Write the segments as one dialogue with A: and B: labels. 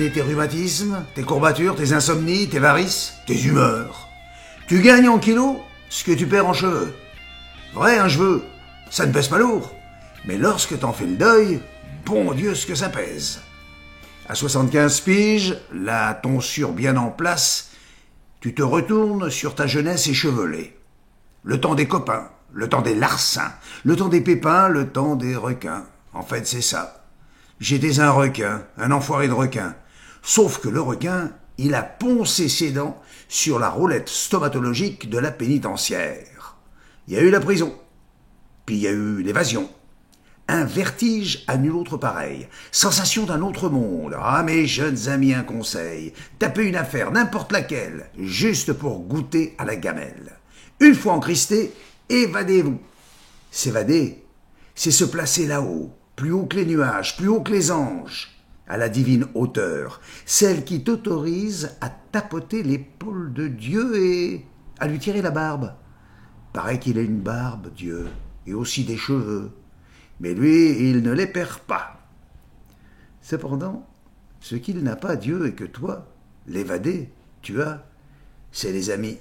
A: régler tes rhumatismes, tes courbatures, tes insomnies, tes varices, tes humeurs. Tu gagnes en kilos ce que tu perds en cheveux. Vrai, un cheveu, ça ne pèse pas lourd. Mais lorsque t'en fais le deuil, bon Dieu ce que ça pèse. À 75 piges, la tonsure bien en place, tu te retournes sur ta jeunesse échevelée. Le temps des copains, le temps des larcins, le temps des pépins, le temps des requins. En fait, c'est ça. J'étais un requin, un enfoiré de requin. Sauf que le requin, il a poncé ses dents sur la roulette stomatologique de la pénitentiaire. Il y a eu la prison, puis il y a eu l'évasion. Un vertige à nul autre pareil. Sensation d'un autre monde. Ah, mes jeunes amis, un conseil. Tapez une affaire, n'importe laquelle, juste pour goûter à la gamelle. Une fois encristé, évadez-vous. S'évader, c'est se placer là-haut, plus haut que les nuages, plus haut que les anges, à la divine hauteur, celle qui t'autorise à tapoter l'épaule de Dieu et à lui tirer la barbe. Paraît qu'il a une barbe, Dieu, et aussi des cheveux. Mais lui, il ne les perd pas. Cependant, ce qu'il n'a pas, Dieu, et que toi, l'évadé, tu as, c'est les amis.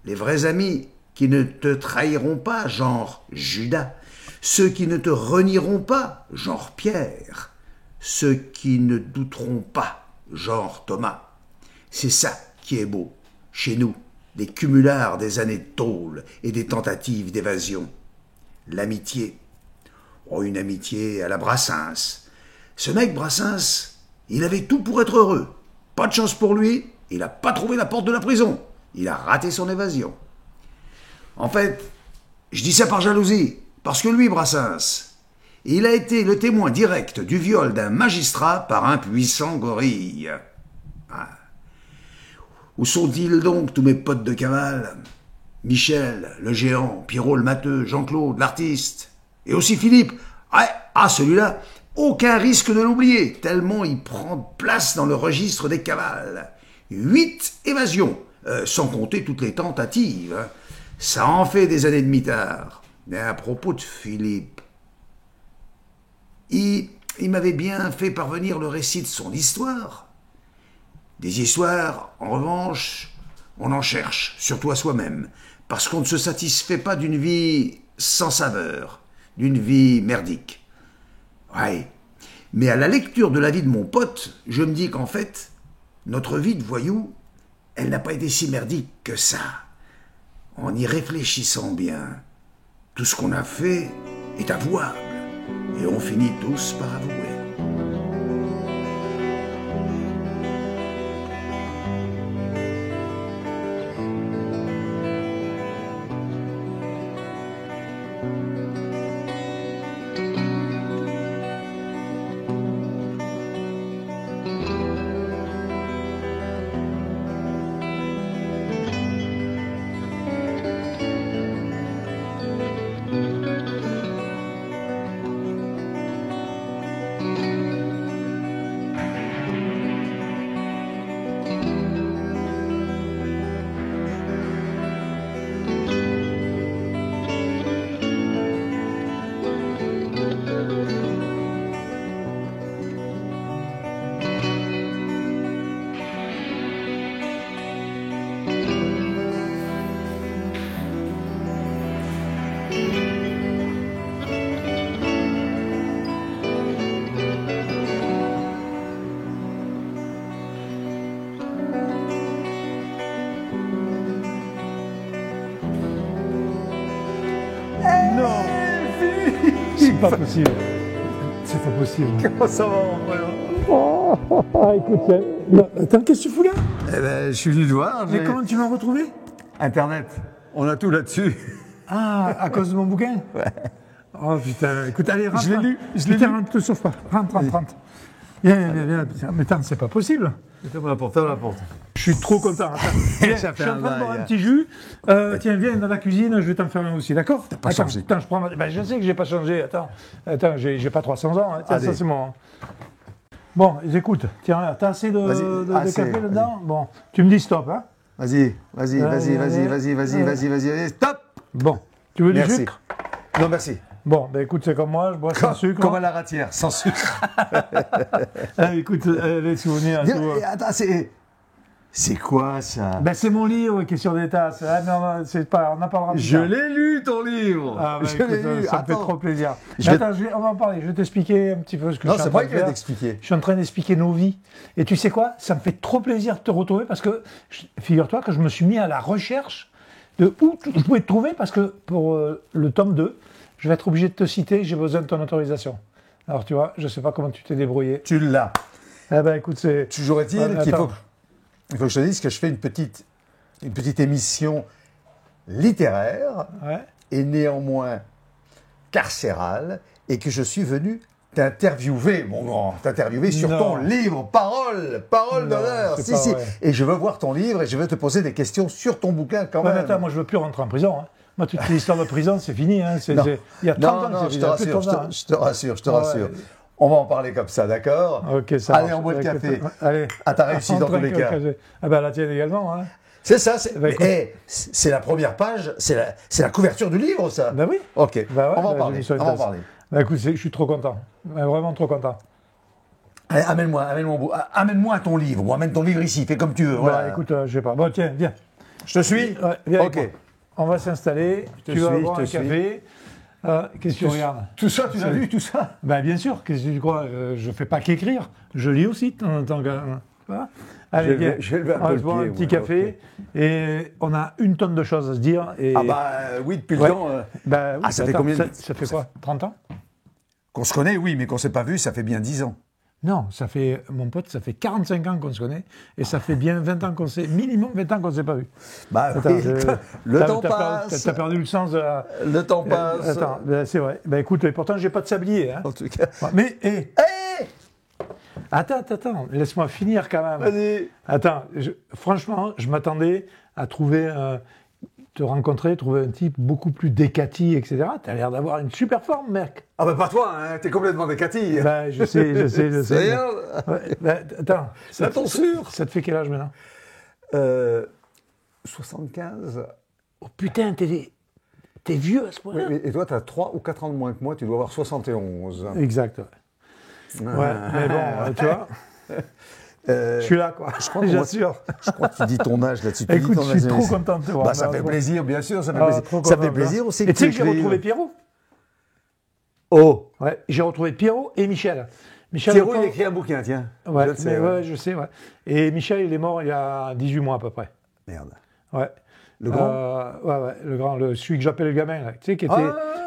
A: Les vrais amis qui ne te trahiront pas, genre Judas. Ceux qui ne te renieront pas, genre Pierre. Ceux qui ne douteront pas, genre Thomas. C'est ça qui est beau, chez nous, des cumulards des années de tôle et des tentatives d'évasion. L'amitié. Oh, une amitié à la Brassens. Ce mec Brassens, il avait tout pour être heureux. Pas de chance pour lui, il n'a pas trouvé la porte de la prison. Il a raté son évasion. En fait, je dis ça par jalousie, parce que lui, Brassens, il a été le témoin direct du viol d'un magistrat par un puissant gorille. Ah. Où sont-ils donc tous mes potes de cavale? Michel, le géant, Pierrot le matheux, Jean-Claude, l'artiste, et aussi Philippe. Ah, celui-là, aucun risque de l'oublier, tellement il prend de place dans le registre des cavales. 8 évasions, sans compter toutes les tentatives. Ça en fait des années de mitard. Mais à propos de Philippe, il m'avait bien fait parvenir le récit de son histoire. Des histoires, en revanche, on en cherche, surtout à soi-même, parce qu'on ne se satisfait pas d'une vie sans saveur, d'une vie merdique. Ouais, mais à la lecture de la vie de mon pote, je me dis qu'en fait, notre vie de voyou, elle n'a pas été si merdique que ça. En y réfléchissant bien, tout ce qu'on a fait est avouable, et on finit tous par avouer.
B: C'est pas possible. C'est pas possible.
C: Comment ça va,
B: Écoute, attends, qu'est-ce que tu fous là?
C: Eh ben, je suis venu te voir.
B: Mais comment tu m'as retrouvé?
C: Internet. On a tout là-dessus.
B: Ah, à cause de mon bouquin?
C: Ouais.
B: Oh putain, écoute, allez, rentre.
C: Je l'ai lu.
B: Putain, rentre, te sauve pas. Rentre. Viens, putain. Mais attends, c'est pas possible.
C: Mettez-moi la porte, la porte.
B: Je suis trop content. Attends. Viens,
C: Ça
B: je
C: fait
B: suis en
C: un
B: train de boire
C: bail.
B: un petit jus. Tiens, viens dans la cuisine, je vais t'en faire un aussi, d'accord?
C: T'as pas
B: Attends,
C: changé.
B: Attends, je prends ben, je sais que j'ai pas changé. Attends, j'ai pas 300 ans. Hein. Tiens,
C: Allez.
B: ça c'est mon. Bon, écoute, tiens, t'as assez de
C: Assez,
B: café
C: vas-y.
B: là-dedans? Bon, tu me dis stop, hein?
C: Vas-y,
B: Allez.
C: stop.
B: Bon, tu veux du
C: Merci.
B: sucre? Bon, ben écoute, c'est comme moi, je bois sans sucre.
C: Comme à la ratière, sans sucre.
B: Ah, écoute, les souvenirs. et tout.
C: Attends, c'est quoi ça?
B: Ben, c'est mon livre qui est sur des tasses. Ah, non, c'est pas, on en parlera plus
C: Je
B: tard.
C: l'ai lu, ton livre.
B: Ah, ben,
C: Je
B: écoute,
C: l'ai lu.
B: ça me fait
C: Attends.
B: trop plaisir.
C: Je vais-
B: Attends, on va en parler. Je vais t'expliquer un petit peu ce que
C: Non,
B: je suis
C: c'est
B: en train
C: moi
B: de
C: qui vais
B: faire.
C: t'expliquer.
B: Je suis en train d'expliquer nos vies. Et tu sais quoi? Ça me fait trop plaisir de te retrouver parce que, figure-toi que je me suis mis à la recherche de où je pouvais te trouver parce que pour le tome 2, je vais être obligé de te citer, j'ai besoin de ton autorisation. Alors tu vois, je ne sais pas comment tu t'es débrouillé.
C: Tu l'as.
B: Eh ben écoute, c'est...
C: Toujours est-il
B: Ah,
C: qu'il
B: attends.
C: faut que je te dise que je fais une petite émission littéraire
B: Ouais.
C: et néanmoins carcérale et que je suis venu t'interviewer, mon grand, t'interviewer sur
B: Non.
C: ton livre, parole
B: Non,
C: d'honneur.
B: c'est
C: Si,
B: pas
C: si.
B: vrai.
C: Et je veux voir ton livre et je veux te poser des questions sur ton bouquin quand
B: Ouais, mais
C: même.
B: attends, moi je veux plus rentrer en prison. Hein. Moi, toute l'histoire de prison, c'est fini. Hein.
C: Non.
B: Il y a 30 ans
C: non,
B: que
C: je
B: c'est
C: te
B: fini. Plus de
C: rassure,
B: 30 ans, hein.
C: je te rassure, je te
B: Ouais.
C: rassure. On va en parler comme ça, d'accord?
B: Ok, ça
C: Allez,
B: marche.
C: on boit le
B: Écoute,
C: café.
B: Allez.
C: À ta réussite dans tous les cas.
B: Ah ben la tienne également. Hein.
C: C'est ça,
B: Bah, écoute.
C: c'est la première page, c'est la couverture du livre, ça.
B: Ben oui.
C: Ok,
B: Bah ouais,
C: on va en
B: bah,
C: parler.
B: j'ai mis sur
C: On
B: une
C: va en
B: tasse.
C: parler.
B: Ben écoute, je suis trop content. Ben, vraiment trop content.
C: Allez, amène-moi ton livre, ou amène ton livre ici, fais comme tu veux. Voilà.
B: Bah, écoute, je sais pas. Bon, tiens, viens.
C: Je te suis.
B: Ouais, viens avec
C: Ok.
B: moi. On va s'installer.
C: te
B: Tu vas
C: suis,
B: boire
C: je
B: un
C: te suis.
B: café. Qu'est-ce que tu regardes?
C: Tout ça, tu l'as lu, tout ça?
B: Ben bien sûr. Qu'est-ce que tu crois? Je fais pas qu'écrire. Je lis aussi de temps en temps. Voilà. Allez,
C: Je vais
B: viens.
C: lever- je vais lever un
B: On va
C: peu
B: se
C: le
B: boire
C: pied,
B: un petit
C: ouais,
B: café. Et on a une tonne de choses à se dire. Et...
C: Ah bah oui, depuis le
B: Ouais.
C: temps
B: Ben, oui,
C: Ah, ça fait
B: attends,
C: combien de-
B: ça fait quoi? 30 ans?
C: qu'on se connaît, oui, mais qu'on s'est pas vu, ça fait bien 10 ans.
B: Non, ça fait, mon pote, ça fait 45 ans qu'on se connaît. Et ça fait bien 20 ans qu'on s'est, minimum 20 ans qu'on ne s'est pas vu.
C: Bah
B: Attends,
C: oui, le temps
B: t'as
C: passe.
B: perdu le sens de la...
C: Le temps passe.
B: Attends, ben, c'est vrai. Ben écoute, et pourtant, j'ai pas de sablier. Hein.
C: En tout cas.
B: Mais, hé,
C: Hé
B: attends, laisse-moi finir quand même.
C: Vas-y.
B: Attends, franchement, je m'attendais à trouver, trouver un type beaucoup plus décati, etc. Tu as l'air d'avoir une super forme, mec.
C: Ah bah pas toi, hein, t'es complètement décatille.
B: Ben, je sais.
C: C'est rien.
B: Ouais, ben, attends,
C: La tonsure.
B: ça te fait quel âge maintenant?
C: 75.
B: Oh putain, t'es vieux à ce point-là.
C: Oui, et toi, tu as 3 ou 4 ans de moins que moi, tu dois avoir 71.
B: Exact. Ouais, mais bon, tu vois, je suis là, quoi. J'assure.
C: Je crois que tu dis ton âge là-dessus. Tu dis
B: Écoute,
C: ton
B: je suis
C: âge.
B: trop content de te voir.
C: Bah, ça
B: Mais,
C: fait
B: trop-
C: plaisir, bien sûr, ça fait
B: Ah,
C: plaisir.
B: trop
C: Ça
B: content,
C: fait plaisir
B: hein.
C: aussi
B: Et
C: que
B: tu sais que j'ai
C: écrives.
B: retrouvé Pierrot.
C: Oh,
B: Ouais, j'ai retrouvé Pierrot et Michel. Michel
C: Pierrot,
B: le
C: il
B: pauvre-
C: écrit un bouquin, tiens.
B: Ouais,
C: Je le sais,
B: mais
C: ouais.
B: ouais, je sais, ouais. Et Michel, il est mort il y a 18 mois à peu près.
C: Merde.
B: Ouais.
C: Le grand
B: Ouais, le grand, celui que j'appelle le gamin, là. Tu sais, qui était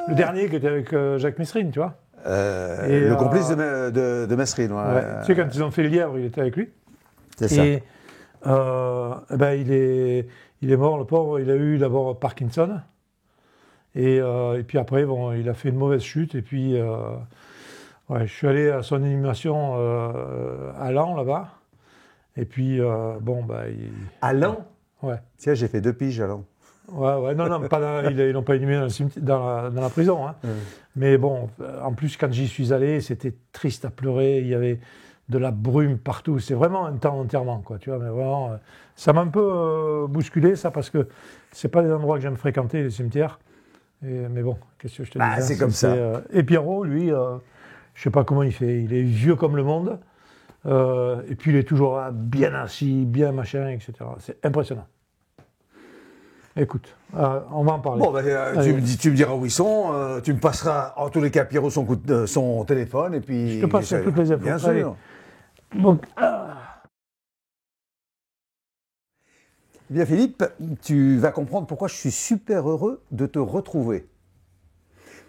B: le dernier qui était avec Jacques Messrine, tu vois. Et,
C: Le complice de Mesrine, ouais.
B: Ouais. Tu sais, quand ils ont fait le lièvre, il était avec lui.
C: C'est ça.
B: Et ben, il est mort, le pauvre. Il a eu d'abord Parkinson. Et puis après, bon, il a fait une mauvaise chute. Et puis, ouais, je suis allé à son inhumation à Laon, là-bas. Et puis, bon, bah,
C: À Laon
B: ouais.
C: Tiens, j'ai fait 2 piges à Laon.
B: Ouais, non, mais pas ils l'ont pas inhumé dans, le cimetière, dans la prison. Hein. Mais bon, en plus, quand j'y suis allé, c'était triste à pleurer. Il y avait de la brume partout. C'est vraiment un temps d'enterrement, quoi. Tu vois, mais vraiment, ça m'a un peu bousculé, ça, parce que c'est pas des endroits que j'aime fréquenter, les cimetières. Mais bon, qu'est-ce que je te dis
C: Bah, c'est comme ça.
B: Et Pierrot, lui, je sais pas comment il fait. Il est vieux comme le monde. Et puis, il est toujours là, bien assis, bien machin, etc. C'est impressionnant. Écoute, on va en parler.
C: Bon, bah, tu me diras où ils sont, tu me passeras en tous les cas Pierrot son téléphone et puis...
B: Je te passerai toutes les infos.
C: Bien
B: Allez.
C: sûr.
B: Donc,
C: Bien Philippe, tu vas comprendre pourquoi je suis super heureux de te retrouver.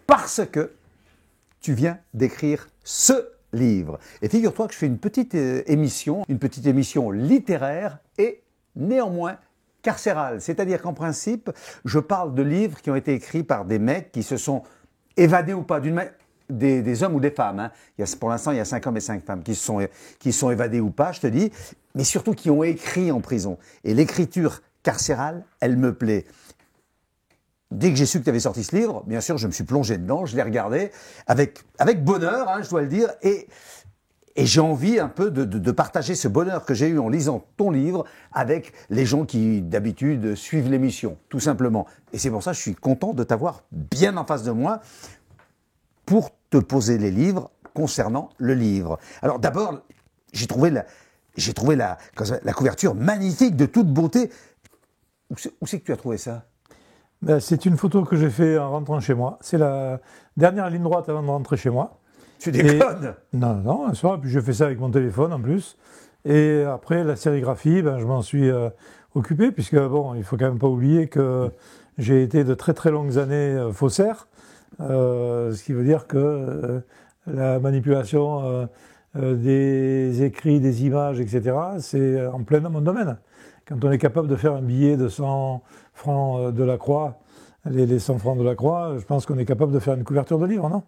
C: Parce que tu viens d'écrire ce livre. Et figure-toi que je fais une petite émission littéraire et néanmoins carcérale. C'est-à-dire qu'en principe, je parle de livres qui ont été écrits par des mecs qui se sont évadés ou pas, des hommes ou des femmes. Hein. Pour l'instant, il y a 5 hommes et 5 femmes qui sont évadés ou pas, je te dis, mais surtout qui ont écrit en prison. Et l'écriture carcérale, elle me plaît. Dès que j'ai su que tu avais sorti ce livre, bien sûr, je me suis plongé dedans, je l'ai regardé avec bonheur, hein, je dois le dire, et j'ai envie un peu de partager ce bonheur que j'ai eu en lisant ton livre avec les gens qui, d'habitude, suivent l'émission, tout simplement. Et c'est pour ça que je suis content de t'avoir bien en face de moi. te poser les livres concernant le livre. Alors d'abord, j'ai trouvé la couverture magnifique, de toute beauté. Où c'est que tu as trouvé ça?
B: Ben, c'est une photo que j'ai faite en rentrant chez moi. C'est la dernière ligne droite avant de rentrer chez moi.
C: Tu déconnes?
B: Non, un soir, puis je fais ça avec mon téléphone en plus. Et après, la sérigraphie, ben, je m'en suis occupé, puisque bon, il faut quand même pas oublier que j'ai été de très très longues années faussaire, ce qui veut dire que la manipulation des écrits, des images, etc., c'est en plein dans mon domaine. Quand on est capable de faire un billet de 100 francs de la Croix, les 100 francs de la Croix, je pense qu'on est capable de faire une couverture de livre, non?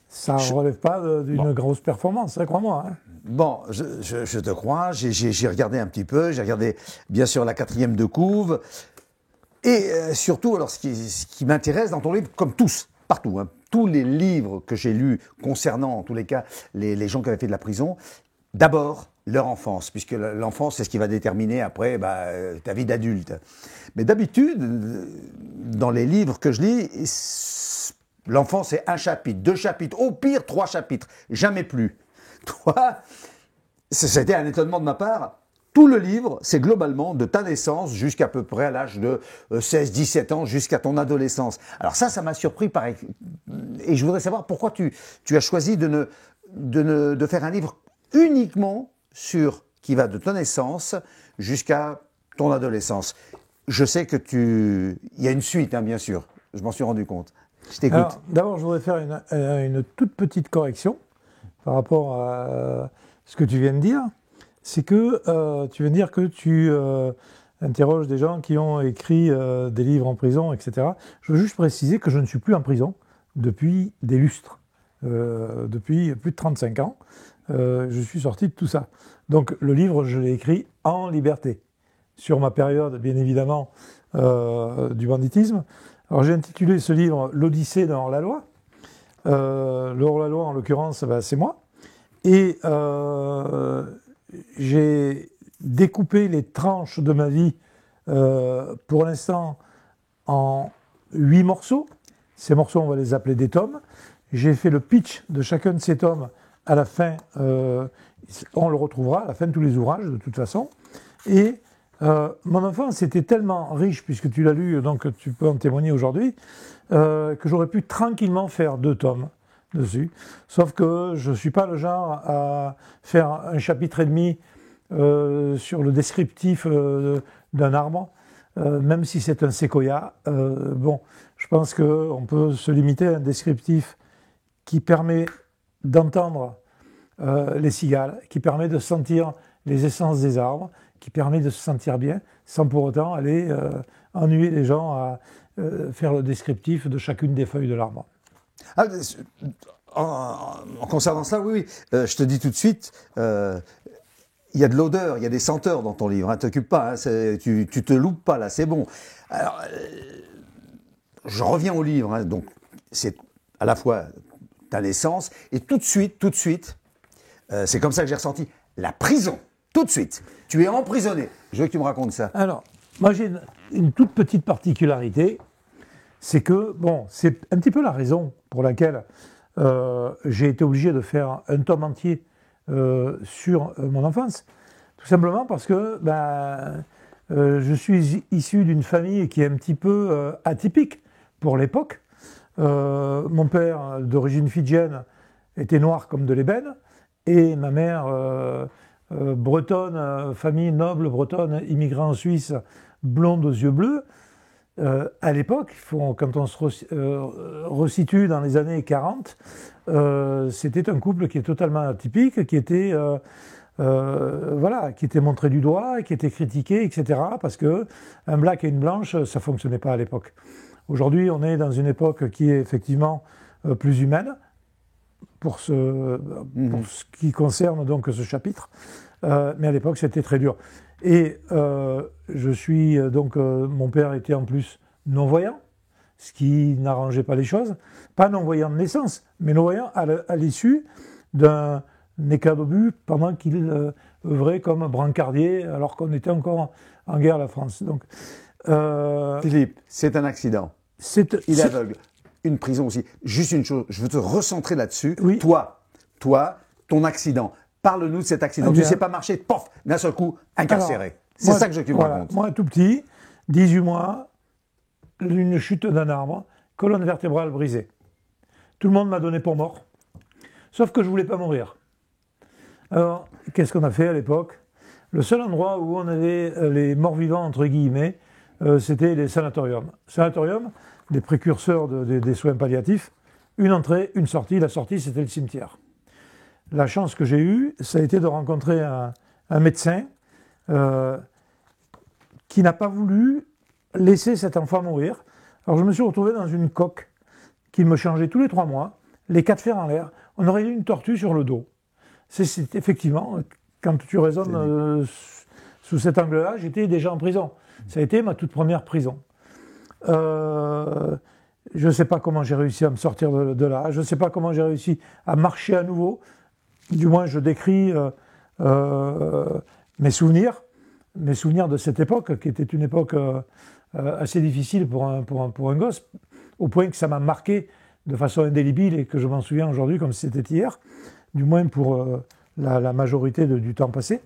B: Ça ne relève pas d'une grosse performance, hein, crois-moi. Hein.
C: Bon, je te crois, j'ai regardé un petit peu, j'ai regardé bien sûr la 4e de couve, et surtout, alors ce qui m'intéresse dans ton livre, comme tous, partout, hein, tous les livres que j'ai lus concernant, en tous les cas, les gens qui avaient fait de la prison, d'abord leur enfance, puisque l'enfance c'est ce qui va déterminer après ta vie d'adulte. Mais d'habitude, dans les livres que je lis, l'enfance c'est 1 chapitre, 2 chapitres, au pire 3 chapitres, jamais plus. Toi, c'était un étonnement de ma part. Tout le livre, c'est globalement de ta naissance jusqu'à peu près à l'âge de 16-17 ans, jusqu'à ton adolescence. Alors ça m'a surpris. Et je voudrais savoir pourquoi tu as choisi de faire un livre uniquement qui va de ta naissance jusqu'à ton adolescence. Je sais que il y a une suite, hein, bien sûr. Je m'en suis rendu compte. Je t'écoute.
B: D'abord, je voudrais faire une toute petite correction par rapport à ce que tu viens de dire. C'est que tu viens de dire que tu interroges des gens qui ont écrit des livres en prison, etc. Je veux juste préciser que je ne suis plus en prison depuis des lustres, depuis plus de 35 ans. Je suis sorti de tout ça. Donc le livre, je l'ai écrit en liberté, sur ma période, bien évidemment, du banditisme. Alors j'ai intitulé ce livre « L'Odyssée d'un hors-la-loi ». Le hors-la-loi, en l'occurrence, c'est moi. Et j'ai découpé les tranches de ma vie, pour l'instant, en 8 morceaux. Ces morceaux, on va les appeler des tomes. J'ai fait le pitch de chacun de ces tomes à la fin. On le retrouvera à la fin de tous les ouvrages, de toute façon. Et mon enfance était tellement riche, puisque tu l'as lu, donc tu peux en témoigner aujourd'hui, que j'aurais pu tranquillement faire 2 tomes dessus. Sauf que je ne suis pas le genre à faire un chapitre et demi sur le descriptif d'un arbre, même si c'est un séquoia. Bon, je pense qu'on peut se limiter à un descriptif qui permet d'entendre les cigales, qui permet de sentir les essences des arbres, qui permet de se sentir bien, sans pour autant aller ennuyer les gens à faire le descriptif de chacune des feuilles de l'arbre.
C: Ah, en concernant ça, oui, je te dis tout de suite, il y a de l'odeur, il y a des senteurs dans ton livre, ne t'occupe pas, hein, tu te loupes pas là, c'est bon. Alors, je reviens au livre, hein, donc c'est à la fois ta naissance, et tout de suite, c'est comme ça que j'ai ressenti la prison, tout de suite. Tu es emprisonné, je veux que tu me racontes ça.
B: Alors, moi j'ai une toute petite particularité, c'est que, bon, c'est un petit peu la raison pour laquelle j'ai été obligé de faire un tome entier sur mon enfance. Tout simplement parce que je suis issu d'une famille qui est un petit peu atypique pour l'époque. Mon père, d'origine fidjienne, était noir comme de l'ébène, et ma mère, bretonne, famille noble bretonne, immigrée en Suisse, blonde aux yeux bleus. À l'époque, quand on se resitue dans les années 40, c'était un couple qui est totalement atypique, qui était montré du doigt, qui était critiqué, etc. Parce que un black et une blanche, ça fonctionnait pas à l'époque. Aujourd'hui, on est dans une époque qui est effectivement plus humaine pour ce qui concerne donc ce chapitre. Mais à l'époque, c'était très dur. Et je suis donc, mon père était en plus non-voyant, ce qui n'arrangeait pas les choses. Pas non-voyant de naissance, mais non-voyant à l'issue d'un éclat d'obus pendant qu'il œuvrait comme brancardier, alors qu'on était encore en guerre, la France. Donc,
C: Philippe, c'est un accident. Il est aveugle. une prison aussi. Juste une chose, je veux te recentrer là-dessus.
B: Oui.
C: Toi, ton accident. Parle-nous de cet accident.
B: Eh
C: Tu
B: bien,
C: ne sais pas marcher, pof, d'un seul coup, incarcéré.
B: Alors,
C: C'est
B: moi,
C: ça que tu me
B: voilà,
C: racontes.
B: Moi, tout petit, 18 mois, une chute d'un arbre, colonne vertébrale brisée. Tout le monde m'a donné pour mort, sauf que je ne voulais pas mourir. Alors, qu'est-ce qu'on a fait à l'époque? Le seul endroit où on avait les morts-vivants, entre guillemets, c'était les sanatoriums. Sanatorium, des précurseurs des soins palliatifs, une entrée, une sortie. La sortie, c'était le cimetière. La chance que j'ai eue, ça a été de rencontrer un médecin qui n'a pas voulu laisser cet enfant mourir. Alors je me suis retrouvé dans une coque qui me changeait tous les 3 mois, les 4 fers en l'air. On aurait eu une tortue sur le dos. C'est effectivement, quand tu raisonnes sous cet angle-là, j'étais déjà en prison. Ça a été ma toute première prison. Je ne sais pas comment j'ai réussi à me sortir de là. Je ne sais pas comment j'ai réussi à marcher à nouveau. Du moins, je décris mes souvenirs de cette époque, qui était une époque assez difficile pour un gosse, au point que ça m'a marqué de façon indélébile et que je m'en souviens aujourd'hui comme si c'était hier, du moins pour la majorité du temps passé.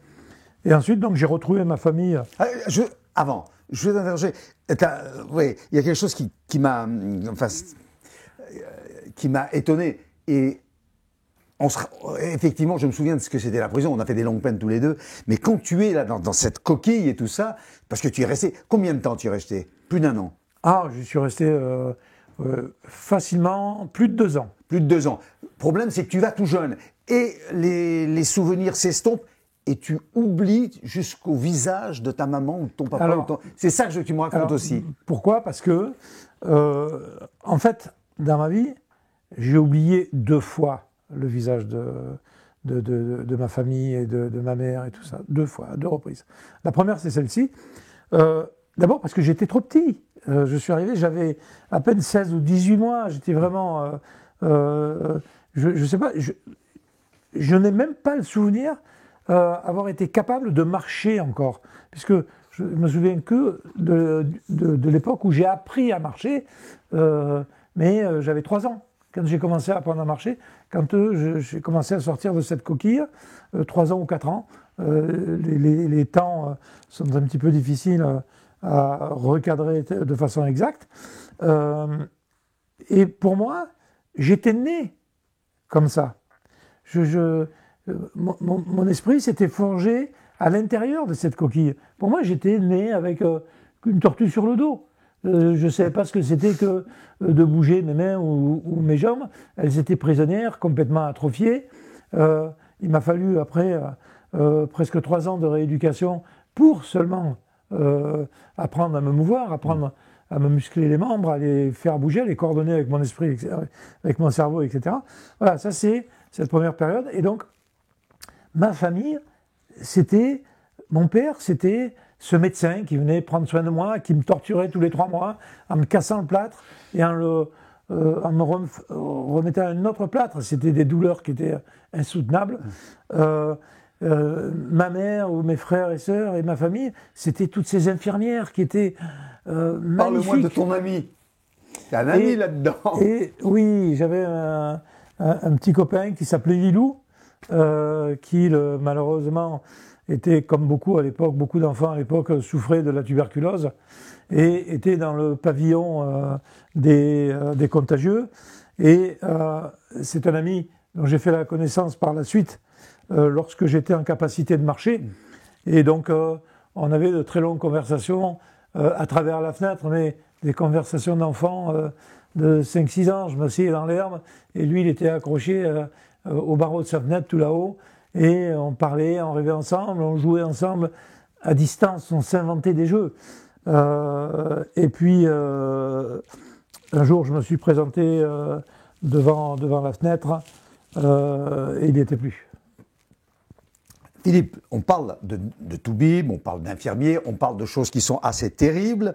B: Et ensuite, donc, j'ai retrouvé ma famille.
C: Avant, je vais t'interroger. Oui, il y a quelque chose qui m'a étonné. Et effectivement, je me souviens de ce que c'était la prison. On a fait des longues peines tous les deux. Mais quand tu es là dans cette coquille et tout ça, parce que tu es resté. Combien de temps tu es resté? Plus d'1 an.
B: Ah, je suis resté facilement plus de 2 ans.
C: Plus de 2 ans. Le problème, c'est que tu vas tout jeune. Et les souvenirs s'estompent. Et tu oublies jusqu'au visage de ta maman ou de ton papa.
B: Alors,
C: c'est ça que tu me racontes aussi.
B: Pourquoi? Parce que, en fait, dans ma vie, j'ai oublié 2 fois le visage de ma famille et de ma mère et tout ça. 2 fois, à 2 reprises. La première, c'est celle-ci. D'abord parce que j'étais trop petit. Je suis arrivé, j'avais à peine 16 ou 18 mois. J'étais vraiment... je sais pas, je n'ai même pas le souvenir avoir été capable de marcher encore. Puisque je me souviens que de l'époque où j'ai appris à marcher, mais j'avais 3 ans. Quand j'ai commencé à apprendre à marcher, quand j'ai commencé à sortir de cette coquille, 3 ans ou 4 ans, les temps sont un petit peu difficiles à recadrer de façon exacte. Et pour moi, j'étais né comme ça. Mon esprit s'était forgé à l'intérieur de cette coquille. Pour moi, j'étais né avec une tortue sur le dos. Je ne savais pas ce que c'était que de bouger mes mains ou mes jambes. Elles étaient prisonnières, complètement atrophiées. Il m'a fallu, après presque 3 ans de rééducation, pour seulement apprendre à me mouvoir, apprendre à me muscler les membres, à les faire bouger, à les coordonner avec mon esprit, avec mon cerveau, etc. Voilà, ça c'est cette première période. Et donc, ma famille, mon père, c'était ce médecin qui venait prendre soin de moi, qui me torturait tous les 3 mois en me cassant le plâtre et en me remettant un autre plâtre. C'était des douleurs qui étaient insoutenables. Ma mère ou mes frères et sœurs et ma famille, c'était toutes ces infirmières qui étaient magnifiques.
C: Parle-moi de ton ami. T'as un ami là-dedans.
B: Et oui, j'avais un petit copain qui s'appelait Lilou, qui malheureusement était, comme beaucoup d'enfants à l'époque, souffraient de la tuberculose et était dans le pavillon des contagieux. Et c'est un ami dont j'ai fait la connaissance par la suite lorsque j'étais en capacité de marcher. Et donc, on avait de très longues conversations à travers la fenêtre, mais des conversations d'enfants de 5-6 ans. Je m'asseyais dans l'herbe et lui, il était accroché au barreau de sa fenêtre tout là-haut. Et on parlait, on rêvait ensemble, on jouait ensemble à distance, on s'inventait des jeux. Et puis, un jour, je me suis présenté devant la fenêtre et il n'y était plus.
C: Philippe, on parle de toubib, on parle d'infirmiers, on parle de choses qui sont assez terribles.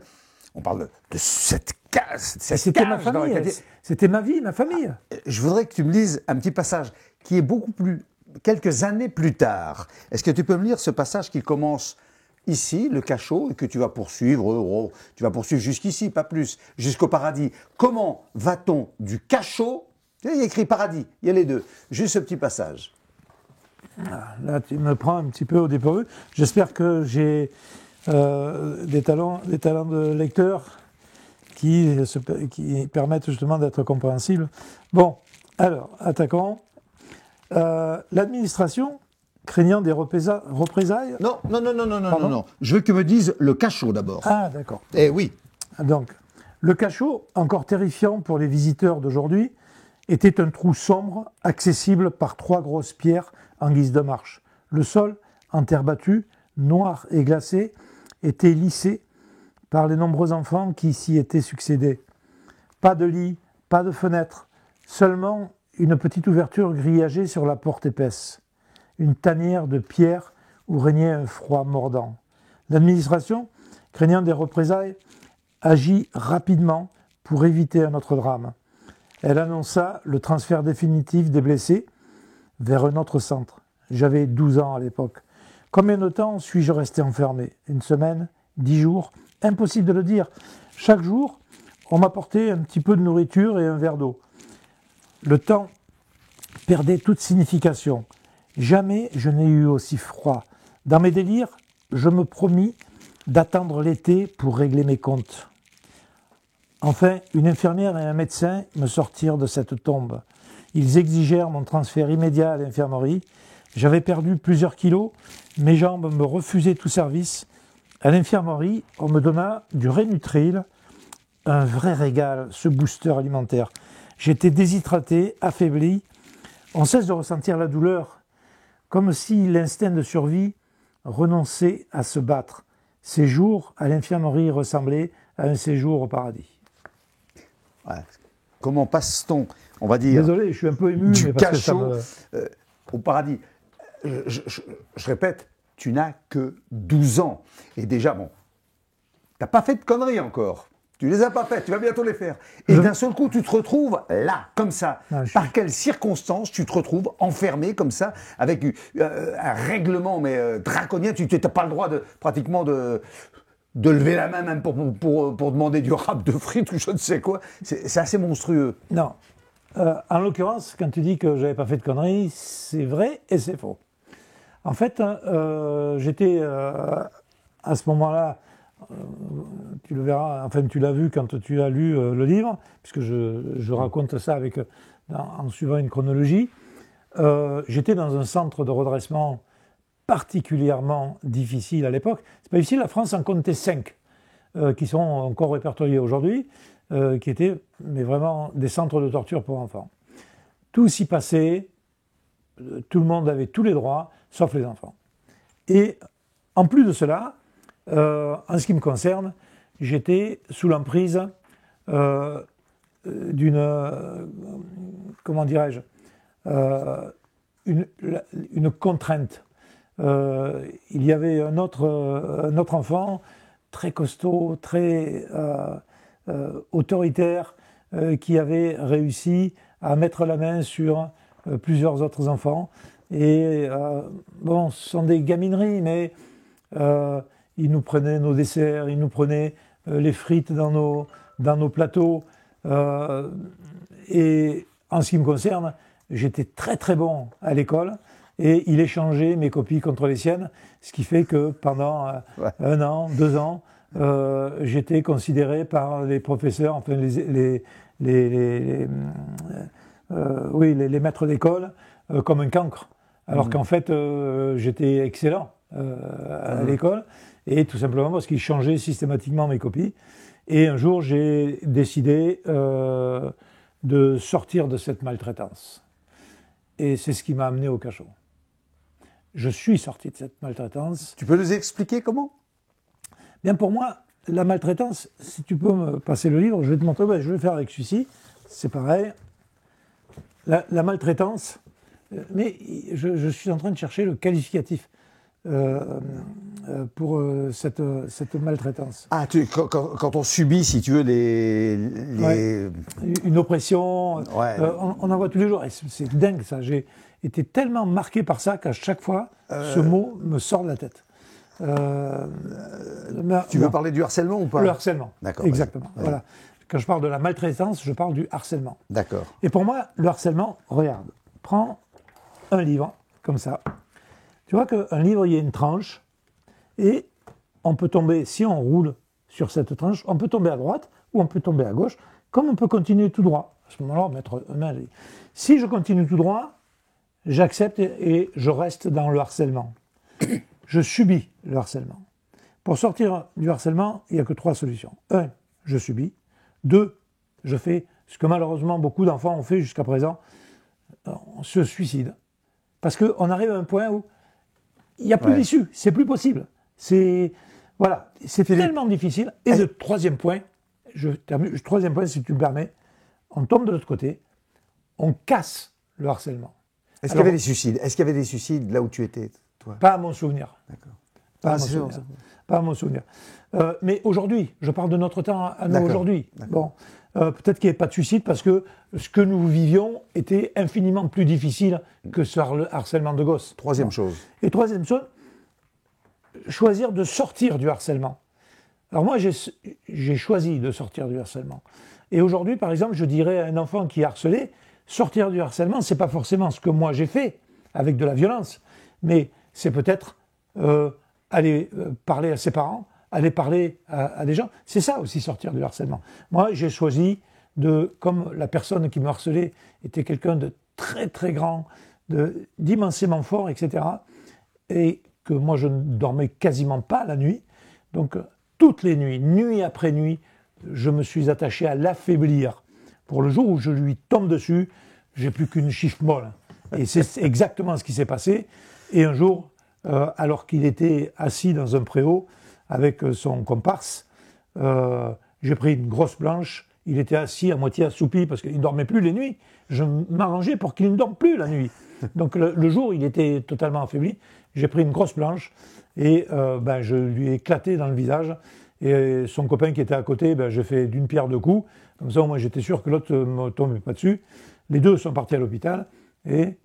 C: On parle de cette case.
B: C'était ma famille, c'était ma vie, ma famille.
C: Je voudrais que tu me lises un petit passage qui est quelques années plus tard. Est-ce que tu peux me lire ce passage qui commence ici, le cachot, et que tu vas poursuivre, tu vas poursuivre jusqu'ici, pas plus, jusqu'au paradis. Comment va-t-on du cachot, il y a écrit paradis, il y a les deux, juste ce petit passage.
B: Là, tu me prends un petit peu au dépourvu. J'espère que j'ai des talents de lecteur qui permettent justement d'être compréhensibles. Bon, alors, attaquons. L'administration, craignant des représailles...
C: Non. Je veux que me dise le cachot d'abord.
B: Ah, d'accord.
C: Eh oui.
B: Donc, le cachot, encore terrifiant pour les visiteurs d'aujourd'hui, était un trou sombre, accessible par 3 grosses pierres en guise de marche. Le sol, en terre battue, noir et glacé, était lissé par les nombreux enfants qui s'y étaient succédés. Pas de lit, pas de fenêtre, seulement une petite ouverture grillagée sur la porte épaisse. Une tanière de pierre où régnait un froid mordant. L'administration, craignant des représailles, agit rapidement pour éviter un autre drame. Elle annonça le transfert définitif des blessés vers un autre centre. J'avais 12 ans à l'époque. Combien de temps suis-je resté enfermé? 1 semaine? 10 jours? Impossible de le dire. Chaque jour, on m'apportait un petit peu de nourriture et un verre d'eau. Le temps perdait toute signification. Jamais je n'ai eu aussi froid. Dans mes délires, je me promis d'attendre l'été pour régler mes comptes. Enfin, une infirmière et un médecin me sortirent de cette tombe. Ils exigèrent mon transfert immédiat à l'infirmerie. J'avais perdu plusieurs kilos, mes jambes me refusaient tout service. À l'infirmerie, on me donna du Rénutril, un vrai régal, ce booster alimentaire. J'étais déshydraté, affaibli. On cesse de ressentir la douleur, comme si l'instinct de survie renonçait à se battre. Ces jours à l'infirmerie ressemblaient à un séjour au paradis.
C: Ouais. Comment passe-t-on, on va dire,
B: désolé, je suis un peu ému,
C: du
B: mais parce
C: cachot
B: que ça me...
C: au paradis? Je répète, tu n'as que 12 ans. Et déjà, bon, tu n'as pas fait de conneries encore. Tu les as pas faites, tu vas bientôt les faire. Et d'un seul coup, tu te retrouves là, comme ça. Par quelles circonstances tu te retrouves enfermé comme ça, avec un règlement draconien? Tu n'as pas le droit pratiquement de lever la main même pour demander du râpe de frites ou je ne sais quoi. C'est assez monstrueux.
B: Non. En l'occurrence, quand tu dis que je n'avais pas fait de conneries, c'est vrai et c'est faux. En fait, j'étais à ce moment-là, tu le verras, enfin tu l'as vu quand tu as lu le livre, puisque je raconte ça en suivant une chronologie. J'étais dans un centre de redressement particulièrement difficile à l'époque. C'est pas difficile, la France en comptait 5 qui sont encore répertoriés aujourd'hui, qui étaient mais vraiment des centres de torture pour enfants. Tout s'y passait, tout le monde avait tous les droits, sauf les enfants. Et en plus de cela, en ce qui me concerne, j'étais sous l'emprise d'une, comment dirais-je, une contrainte. Il y avait un autre enfant, très costaud, très autoritaire, qui avait réussi à mettre la main sur plusieurs autres enfants. Et bon, ce sont des gamineries, mais ils nous prenaient nos desserts, ils nous prenaient les frites dans nos plateaux. Et en ce qui me concerne, j'étais très très bon à l'école et il échangeait mes copies contre les siennes, ce qui fait que pendant 1 an, 2 ans, j'étais considéré par les professeurs, enfin les maîtres d'école, comme un cancre. Alors qu'en fait, j'étais excellent à l'école, et tout simplement parce qu'ils changeaient systématiquement mes copies. Et un jour, j'ai décidé de sortir de cette maltraitance. Et c'est ce qui m'a amené au cachot. Je suis sorti de cette maltraitance.
C: Tu peux nous expliquer comment?
B: Bien, pour moi, la maltraitance, si tu peux me passer le livre, je vais te montrer, je vais le faire avec celui-ci, c'est pareil. La maltraitance, mais je suis en train de chercher le qualificatif pour cette maltraitance.
C: Ah, quand on subit, si tu veux,
B: une oppression, on en voit tous les jours, et c'est dingue ça. J'ai été tellement marqué par ça qu'à chaque fois, ce mot me sort de la tête.
C: Tu veux parler du harcèlement ou pas?
B: Le harcèlement.
C: D'accord.
B: Exactement.
C: Vas-y.
B: Voilà. Quand je parle de la maltraitance, je parle du harcèlement.
C: D'accord.
B: Et pour moi, le harcèlement, regarde, prends un livre, comme ça. Tu vois qu'un livre, il y a une tranche, et on peut tomber, si on roule sur cette tranche, on peut tomber à droite ou on peut tomber à gauche, comme on peut continuer tout droit. À ce moment-là, mettre main. Si je continue tout droit, j'accepte et je reste dans le harcèlement. Je subis le harcèlement. Pour sortir du harcèlement, il n'y a que 3 solutions. 1, je subis. 2, je fais ce que malheureusement beaucoup d'enfants ont fait jusqu'à présent, on se suicide. Parce qu'on arrive à un point où il n'y a plus d'issue, c'est plus possible. C'est tellement difficile. Et le troisième point, troisième point, si tu me permets, on tombe de l'autre côté, on casse le harcèlement.
C: Est-ce qu'il y avait des suicides? Est-ce qu'il y avait des suicides là où tu étais, toi?
B: Pas à mon souvenir.
C: D'accord.
B: Pas à mon souvenir. Mais aujourd'hui, je parle de notre temps à nous aujourd'hui. Bon, peut-être qu'il n'y avait pas de suicide parce que ce que nous vivions était infiniment plus difficile que ce harcèlement de gosse.
C: Troisième chose.
B: Et troisième chose, choisir de sortir du harcèlement. Alors moi, j'ai choisi de sortir du harcèlement. Et aujourd'hui, par exemple, je dirais à un enfant qui est harcelé, sortir du harcèlement, c'est pas forcément ce que moi j'ai fait avec de la violence, mais c'est peut-être aller parler à ses parents, aller parler à des gens. C'est ça aussi, sortir du harcèlement. Moi, j'ai choisi comme la personne qui me harcelait était quelqu'un de très très grand, d'immensément fort, etc., et que moi je ne dormais quasiment pas la nuit, donc toutes les nuits, nuit après nuit, je me suis attaché à l'affaiblir. Pour le jour où je lui tombe dessus, j'ai plus qu'une chiffre molle. Et c'est exactement ce qui s'est passé. Et un jour, alors qu'il était assis dans un préau avec son comparse, j'ai pris une grosse planche. Il était assis à moitié assoupi parce qu'il ne dormait plus les nuits. Je m'arrangeais pour qu'il ne dorme plus la nuit. Donc le jour, il était totalement affaibli. J'ai pris une grosse planche et je lui ai éclaté dans le visage. Et son copain qui était à côté, j'ai fait d'une pierre deux coups. Comme ça, moi, j'étais sûr que l'autre ne me tombait pas dessus. Les deux sont partis à l'hôpital et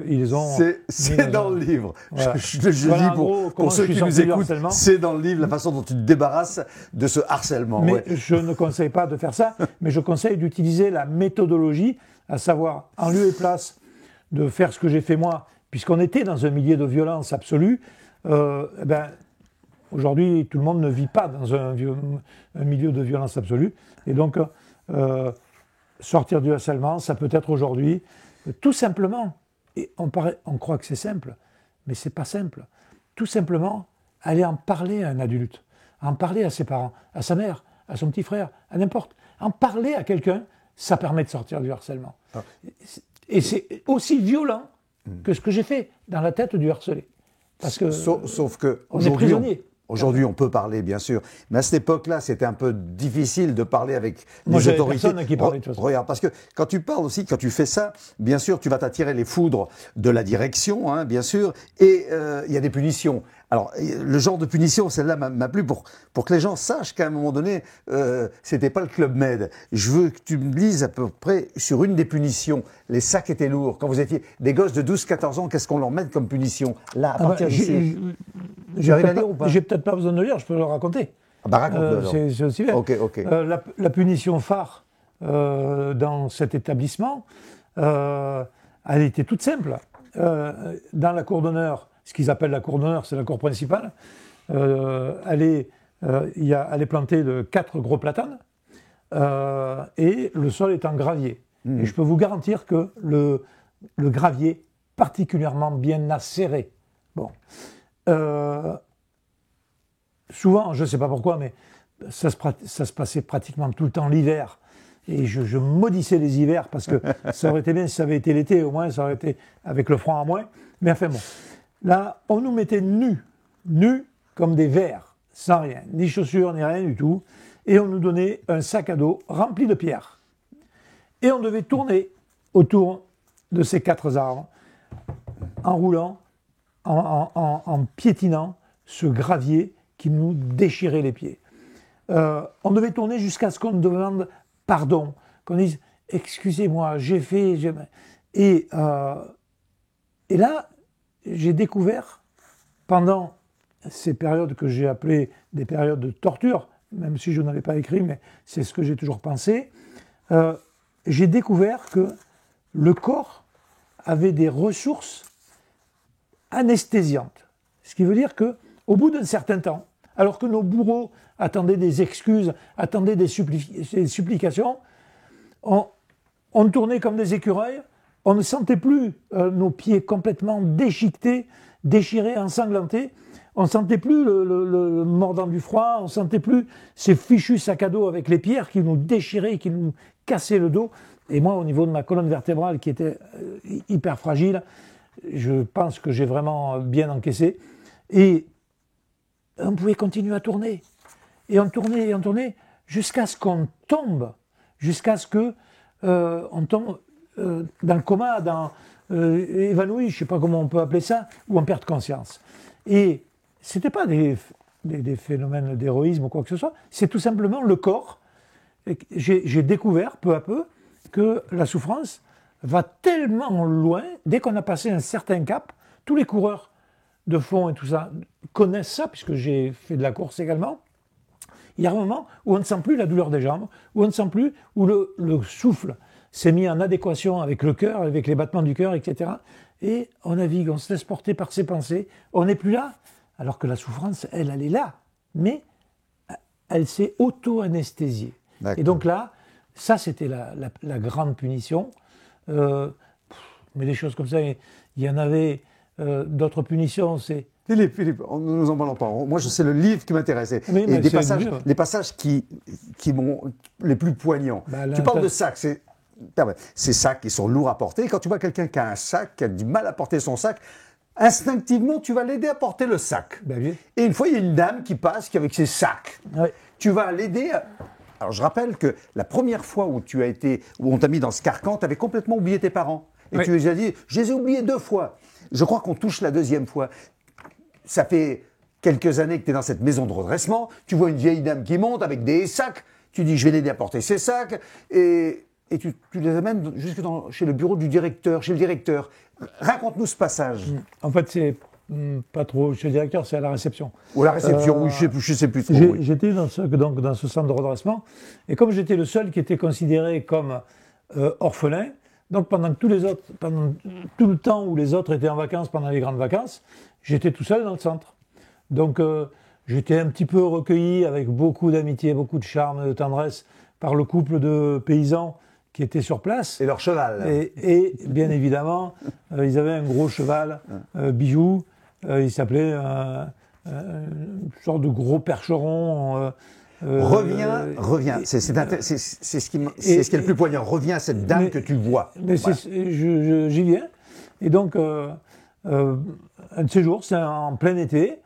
B: ils ont...
C: C'est dans le livre.
B: Voilà.
C: Je dis pour ceux qui nous écoutent, c'est dans le livre la façon dont tu te débarrasses de ce harcèlement.
B: Mais je ne conseille pas de faire ça, mais je conseille d'utiliser la méthodologie, à savoir, en lieu et place de faire ce que j'ai fait moi, puisqu'on était dans un milieu de violence absolue, aujourd'hui, tout le monde ne vit pas dans un milieu de violence absolue. Et donc, sortir du harcèlement, ça peut être aujourd'hui, tout simplement, et on croit que c'est simple, mais c'est pas simple. Tout simplement, aller en parler à un adulte, en parler à ses parents, à sa mère, à son petit frère, à n'importe. En parler à quelqu'un, ça permet de sortir du harcèlement. Ah. Et c'est aussi violent que ce que j'ai fait dans la tête du harcelé. Parce que
C: sauf que
B: on est prisonnier.
C: Aujourd'hui, on peut parler, bien sûr. Mais à cette époque-là, c'était un peu difficile de parler avec
B: les
C: autorités.
B: Personne qui parlait de toute façon.
C: Regarde, parce que quand tu parles aussi, quand tu fais ça, bien sûr, tu vas t'attirer les foudres de la direction, hein, bien sûr, et il y a des punitions. Alors, le genre de punition, celle-là m'a plu pour que les gens sachent qu'à un moment donné, c'était pas le Club Med. Je veux que tu me dises à peu près sur une des punitions. Les sacs étaient lourds. Quand vous étiez des gosses de 12-14 ans, qu'est-ce qu'on leur met comme punition? Là, à partir d'ici. J'arrive à lire ou pas?
B: J'ai peut-être pas besoin de le lire, je peux le raconter.
C: Ah bah raconte-le alors.
B: C'est aussi bien.
C: Ok.
B: La punition phare dans cet établissement, elle était toute simple. Dans la cour d'honneur, ce qu'ils appellent la cour d'honneur, c'est la cour principale, elle est plantée de 4 gros platanes et le sol est en gravier. Et je peux vous garantir que le gravier particulièrement bien acéré. Bon. Souvent, je ne sais pas pourquoi, mais ça se passait pratiquement tout le temps l'hiver. Et je maudissais les hivers parce que ça aurait été bien si ça avait été l'été, au moins ça aurait été avec le froid en moins. Mais enfin bon, là, on nous mettait nus comme des vers, sans rien, ni chaussures, ni rien du tout. Et on nous donnait un sac à dos rempli de pierres. Et on devait tourner autour de ces 4 arbres en roulant, en piétinant ce gravier qui nous déchirait les pieds. On devait tourner jusqu'à ce qu'on nous demande pardon, qu'on dise « excusez-moi, j'ai fait… » Et là, j'ai découvert, pendant ces périodes que j'ai appelées des périodes de torture, même si je n'avais pas écrit, mais c'est ce que j'ai toujours pensé, j'ai découvert que le corps avait des ressources anesthésiantes. Ce qui veut dire qu'au bout d'un certain temps, alors que nos bourreaux attendaient des excuses, attendaient des supplications, on tournait comme des écureuils, on ne sentait plus nos pieds complètement déchiquetés, déchirés, ensanglantés, on ne sentait plus le mordant du froid, on ne sentait plus ces fichus sacs à dos avec les pierres qui nous déchiraient, qui nous cassaient le dos. Et moi, au niveau de ma colonne vertébrale qui était hyper fragile, je pense que j'ai vraiment bien encaissé. Et on pouvait continuer à tourner. Et on tournait, jusqu'à ce qu'on tombe, jusqu'à ce qu'on tombe dans le coma, évanoui, je ne sais pas comment on peut appeler ça, ou en perte conscience. Et ce n'était pas des phénomènes d'héroïsme ou quoi que ce soit, c'est tout simplement le corps. J'ai découvert peu à peu que la souffrance va tellement loin, dès qu'on a passé un certain cap, tous les coureurs de fond et tout ça connaissent ça, puisque j'ai fait de la course également. Il y a un moment où on ne sent plus la douleur des jambes, où on ne sent plus, où le souffle s'est mis en adéquation avec le cœur, avec les battements du cœur, etc. Et on navigue, on se laisse porter par ses pensées, on n'est plus là, alors que la souffrance, elle est là, mais elle s'est auto-anesthésiée. Et donc là, ça c'était la grande punition. Mais des choses comme ça, il y en avait d'autres punitions, c'est...
C: Philippe, ne nous en parlons pas. Moi, je sais le livre qui m'intéressait.
B: Oui,
C: et des passages qui m'ont les plus poignants. Tu parles de sacs, ces sacs qui sont lourds à porter. Quand tu vois quelqu'un qui a un sac, qui a du mal à porter son sac, instinctivement, tu vas l'aider à porter le sac.
B: Oui.
C: Et une fois, il y a une dame qui passe avec ses sacs.
B: Oui.
C: Tu vas l'aider à... Alors, je rappelle que la première fois où on t'a mis dans ce carcan, tu avais complètement oublié tes parents. Et tu lui as dit, je les ai oubliés 2 fois. Je crois qu'on touche la 2e fois. Ça fait quelques années que tu es dans cette maison de redressement, tu vois une vieille dame qui monte avec des sacs, tu dis je vais l'aider à porter ses sacs, et tu les amènes jusque chez le bureau du directeur, chez le directeur. Raconte-nous ce passage.
B: En fait, c'est pas trop chez le directeur, c'est à la réception.
C: Ou la réception, oui, je sais plus trop. Oui.
B: J'étais dans ce centre de redressement, et comme j'étais le seul qui était considéré comme orphelin, donc pendant tout le temps où les autres étaient en vacances, pendant les grandes vacances, j'étais tout seul dans le centre. Donc j'étais un petit peu recueilli avec beaucoup d'amitié, beaucoup de charme, de tendresse par le couple de paysans qui étaient sur place.
C: Et leur cheval.
B: Et bien évidemment, ils avaient un gros cheval, Bijou. Il s'appelait une sorte de gros percheron.
C: Reviens. C'est ce qui est le plus poignant. Reviens à cette dame que tu vois.
B: Mais voilà. J'y viens. Et donc, un de ces jours, c'est en plein été,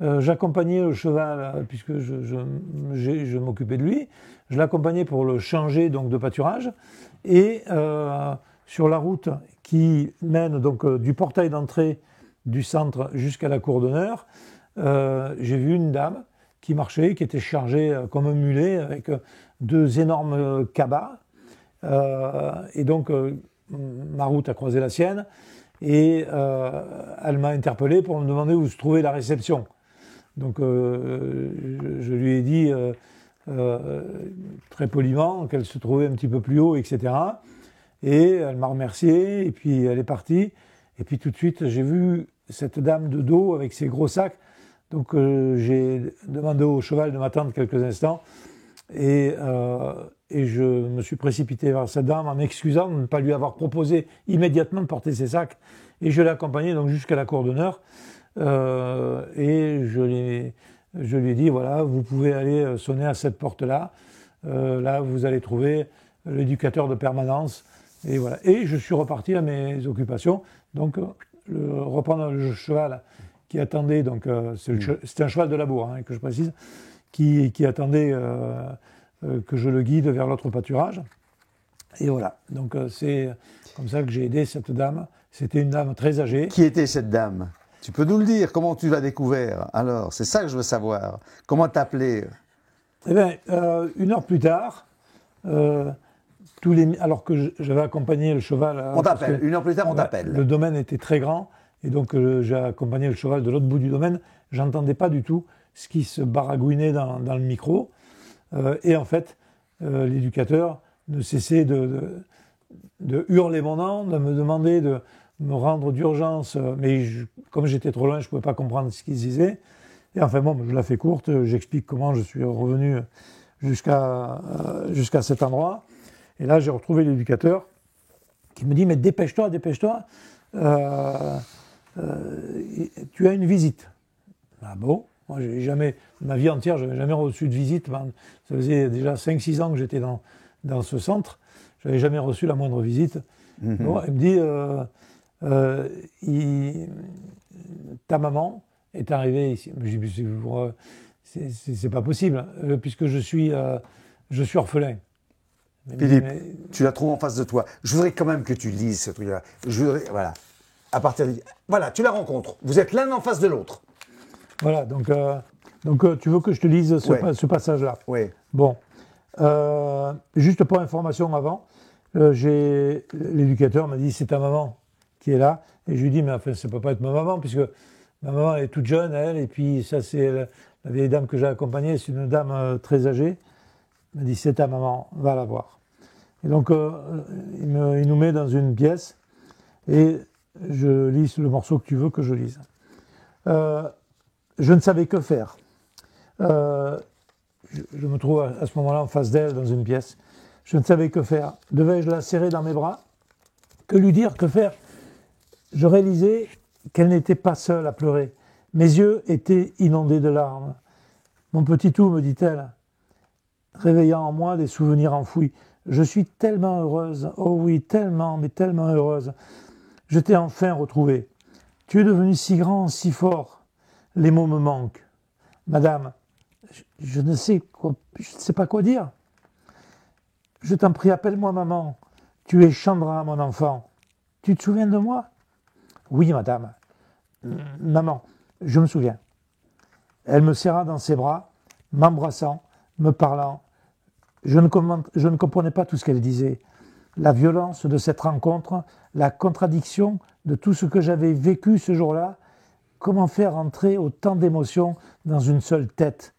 B: j'accompagnais le cheval, puisque je m'occupais de lui, je l'accompagnais pour le changer donc, de pâturage. Et sur la route qui mène donc, du portail d'entrée du centre jusqu'à la cour d'honneur, j'ai vu une dame qui marchait, qui était chargée comme un mulet avec 2 énormes cabas. Et donc, ma route a croisé la sienne et elle m'a interpellé pour me demander où se trouvait la réception. Donc, je lui ai dit très poliment qu'elle se trouvait un petit peu plus haut, etc. Et elle m'a remercié et puis elle est partie. Et puis tout de suite, j'ai vu cette dame de dos avec ses gros sacs. Donc j'ai demandé au cheval de m'attendre quelques instants et je me suis précipité vers cette dame en m'excusant de ne pas lui avoir proposé immédiatement de porter ses sacs. Et je l'ai accompagnée donc jusqu'à la cour d'honneur et je lui ai dit voilà, vous pouvez aller sonner à cette porte-là. Là, vous allez trouver l'éducateur de permanence. Et voilà. Et je suis reparti à mes occupations. Donc reprendre le cheval qui attendait, donc c'était un cheval de labour, que je précise, qui attendait que je le guide vers l'autre pâturage. Et voilà, donc c'est comme ça que j'ai aidé cette dame. C'était une dame très âgée.
C: Qui était cette dame ? Tu peux nous le dire, comment tu l'as découvert ? Alors, c'est ça que je veux savoir. Comment t'appelais ?
B: Eh bien, 1 heure plus tard, alors que j'avais accompagné le cheval...
C: On t'appelle, 1 heure plus tard, on t'appelle.
B: Le domaine était très grand. Et donc, j'ai accompagné le cheval de l'autre bout du domaine j'entendais pas du tout ce qui se baragouinait dans le micro. Et en fait, l'éducateur ne cessait de hurler mon nom, de me demander de me rendre d'urgence, mais comme j'étais trop loin, je ne pouvais pas comprendre ce qu'il disait. Et enfin bon, je la fais courte, j'explique comment je suis revenu jusqu'à cet endroit. Et là, j'ai retrouvé l'éducateur qui me dit « Mais dépêche-toi, dépêche-toi, tu as une visite. » Ah bon? Moi, j'ai jamais, ma vie entière, je n'avais jamais reçu de visite. Ça faisait déjà 5-6 ans que j'étais dans ce centre. Je n'avais jamais reçu la moindre visite. Bon, il me dit ta maman est arrivée ici. Je dis c'est pas possible, puisque je suis orphelin.
C: Philippe, tu la trouves en face de toi. Je voudrais quand même que tu lises ce truc-là. Voilà. À partir voilà, tu la rencontres. Vous êtes l'un en face de l'autre.
B: Voilà, donc tu veux que je te lise ce passage-là?
C: Oui.
B: Bon. Juste pour information avant, l'éducateur m'a dit c'est ta maman qui est là. Et je lui dis mais enfin, ça ne peut pas être ma maman, puisque ma maman est toute jeune, elle, et puis ça c'est la vieille dame que j'ai accompagnée, c'est une dame très âgée. Il m'a dit c'est ta maman, va la voir. Et donc il nous met dans une pièce et je lis le morceau que tu veux que je lise. Je ne savais que faire. Je me trouve à ce moment-là en face d'elle dans une pièce. Je ne savais que faire. Devais-je la serrer dans mes bras? Que lui dire? Que faire? Je réalisais qu'elle n'était pas seule à pleurer. Mes yeux étaient inondés de larmes. Mon petit tout, me dit-elle, réveillant en moi des souvenirs enfouis. Je suis tellement heureuse. Oh oui, tellement, mais tellement heureuse. Je t'ai enfin retrouvé. Tu es devenu si grand, si fort. Les mots me manquent. Madame, je ne sais pas quoi dire. Je t'en prie, appelle-moi maman. Tu es Chandra, mon enfant. Tu te souviens de moi? Oui, madame. Maman, je me souviens. Elle me serra dans ses bras, m'embrassant, me parlant. Je ne comprenais pas tout ce qu'elle disait. La violence de cette rencontre, la contradiction de tout ce que j'avais vécu ce jour-là. Comment faire entrer autant d'émotions dans une seule tête,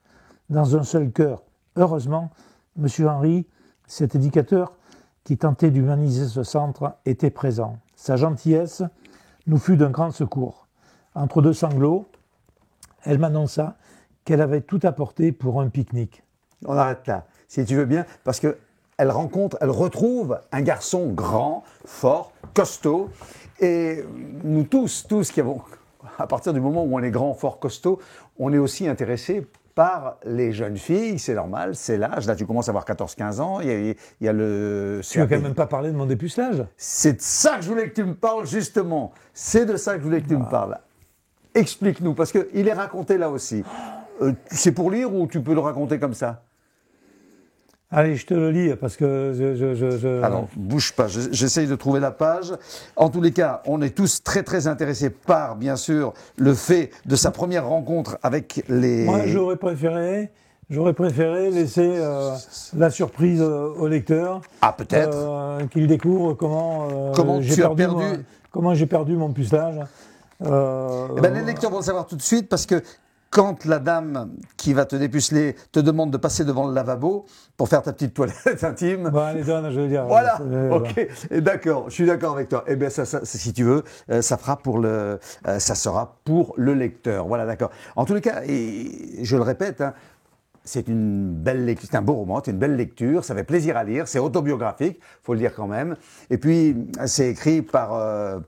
B: dans un seul cœur? Heureusement, M. Henry, cet éducateur qui tentait d'humaniser ce centre, était présent. Sa gentillesse nous fut d'un grand secours. Entre deux sanglots, elle m'annonça qu'elle avait tout apporté pour un pique-nique.
C: On arrête là, si tu veux bien, parce qu'elle retrouve un garçon grand, fort, costaud, et nous tous qui avons... À partir du moment où on est grand, fort, costaud, on est aussi intéressé par les jeunes filles, c'est normal, c'est l'âge. Là, tu commences à avoir 14-15 ans, il y a le...
B: Tu n'as quand même pas parlé de mon dépucelage.
C: C'est de ça que je voulais que tu me parles, justement. C'est de ça que je voulais que tu me parles. Explique-nous, parce qu'il est raconté là aussi. C'est pour lire ou tu peux le raconter comme ça?
B: Allez, je te le lis parce que
C: Alors, bouge pas, j'essaye de trouver la page. En tous les cas, on est tous très très intéressés par, bien sûr, le fait de sa première rencontre avec les...
B: Moi, j'aurais préféré laisser la surprise au lecteur.
C: Ah, peut-être.
B: Qu'il découvre comment j'ai perdu mon pucelage.
C: Les lecteurs vont le savoir tout de suite parce que quand la dame qui va te dépuceler te demande de passer devant le lavabo pour faire ta petite toilette intime...
B: Bah, les donne, je veux dire.
C: Voilà, ok, d'accord, je suis d'accord avec toi. Eh bien, ça, si tu veux, ça sera ça sera pour le lecteur. Voilà, d'accord. En tous les cas, et je le répète, hein, c'est une belle lecture, c'est un beau roman, c'est une belle lecture, ça fait plaisir à lire, c'est autobiographique, faut le dire quand même. Et puis, c'est écrit par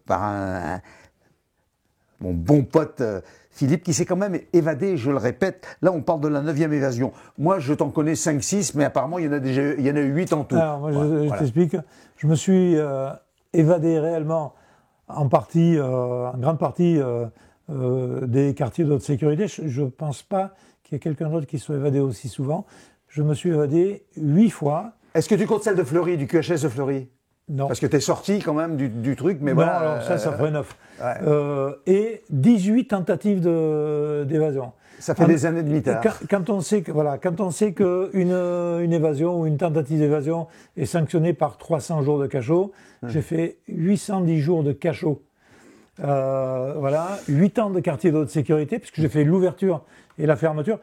C: mon bon pote Philippe, qui s'est quand même évadé, je le répète. Là, on parle de la 9e évasion. Moi, je t'en connais 5-6, mais apparemment, il y en a eu 8 en tout.
B: Alors, moi, je t'explique. Je me suis évadé réellement en grande partie des quartiers de haute sécurité. Je ne pense pas qu'il y ait quelqu'un d'autre qui soit évadé aussi souvent. Je me suis évadé 8 fois.
C: Est-ce que tu comptes celle de Fleury, du QHS de Fleury?
B: Non.
C: Parce que tu es sorti quand même du truc, mais
B: non,
C: voilà.
B: Alors ça ferait 9.
C: Ouais.
B: Et 18 tentatives d'évasion.
C: Ça fait des années de mitard.
B: Quand on sait qu'une évasion ou une tentative d'évasion est sanctionnée par 300 jours de cachot, j'ai fait 810 jours de cachot. Voilà, 8 ans de quartier de haute sécurité, puisque j'ai fait l'ouverture et la fermeture.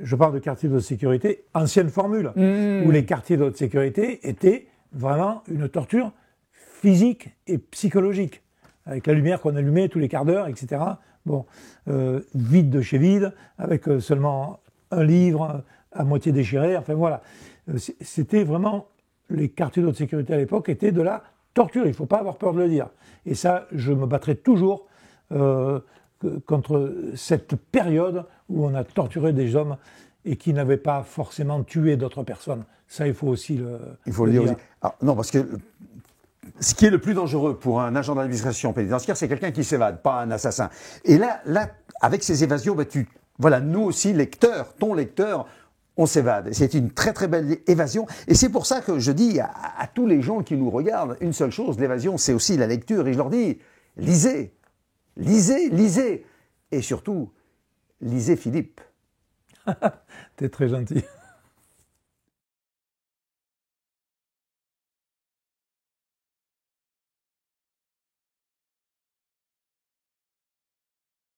B: Je parle de quartier de haute sécurité, ancienne formule, où les quartiers de haute sécurité étaient vraiment une torture physique et psychologique, avec la lumière qu'on allumait tous les quarts d'heure, etc. Bon, vide de chez vide, avec seulement un livre à moitié déchiré, enfin voilà. C'était vraiment, les quartiers de haute sécurité à l'époque étaient de la torture, il ne faut pas avoir peur de le dire. Et ça, je me battrai toujours contre cette période où on a torturé des hommes et qui n'avaient pas forcément tué d'autres personnes. Ça, il faut aussi le
C: dire. Aussi. Alors, non, parce que ce qui est le plus dangereux pour un agent d'administration pénitentiaire, c'est quelqu'un qui s'évade, pas un assassin. Et là avec ces évasions, voilà, nous aussi, lecteurs, ton lecteur, on s'évade. C'est une très très belle évasion. Et c'est pour ça que je dis à tous les gens qui nous regardent une seule chose, l'évasion, c'est aussi la lecture. Et je leur dis, lisez, lisez, lisez. Et surtout, lisez Philippe.
B: T'es très gentil.